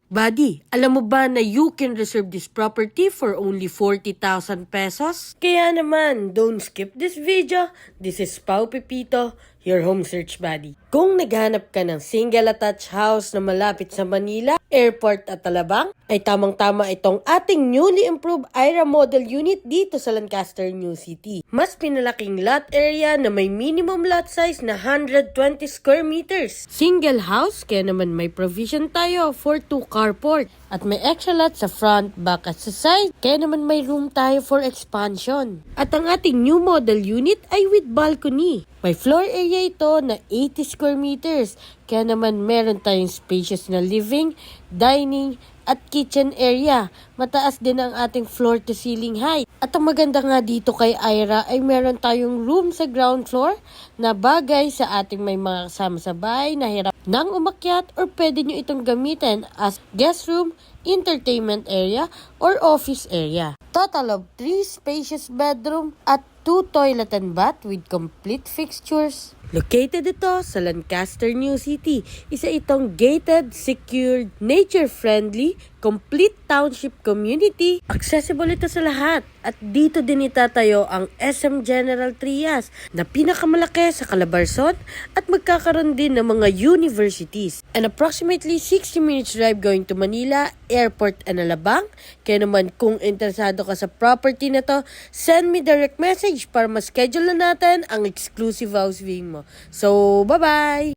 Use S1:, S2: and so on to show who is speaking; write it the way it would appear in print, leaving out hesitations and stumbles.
S1: Buddy, alam mo ba na you can reserve this property for only 40,000 pesos? Kaya naman, don't skip this video. This is Pao Pepito, your home search buddy. Kung naghanap ka ng single attached house na malapit sa Manila, Airport at Alabang, ay tamang-tama itong ating newly improved IRA model unit dito sa Lancaster, New City. Mas pinalaking lot area na may minimum lot size na 120 square meters. Single house, kaya naman may provision tayo for 2 carport. At may extra lot sa front, back at sa side, kaya naman may room tayo for expansion. At ang ating new model unit ay with balcony. May floor area ito na 80 square meters, kaya naman meron tayong spacious na living, dining, at kitchen area. Mataas din ang ating floor to ceiling height. At ang maganda nga dito kay IRA ay meron tayong room sa ground floor na bagay sa ating may mga kasama sa bahay na hirap nang umakyat, or pwede nyo itong gamitin as guest room, entertainment area, or office area. Total of 3 spacious bedroom at 2 toilet and bath with complete fixtures. Located ito sa Lancaster, New City. Isa itong gated, secured, nature-friendly, complete township community. Accessible ito sa lahat. At dito din itatayo ang SM General Trias na pinakamalaki sa Calabarzon at magkakaroon din ng mga universities. And approximately 60 minutes drive going to Manila, Airport and Alabang. Kaya naman kung interesado ka sa property na to, send me direct message para ma-schedule na natin ang exclusive house viewing mo. So, bye-bye!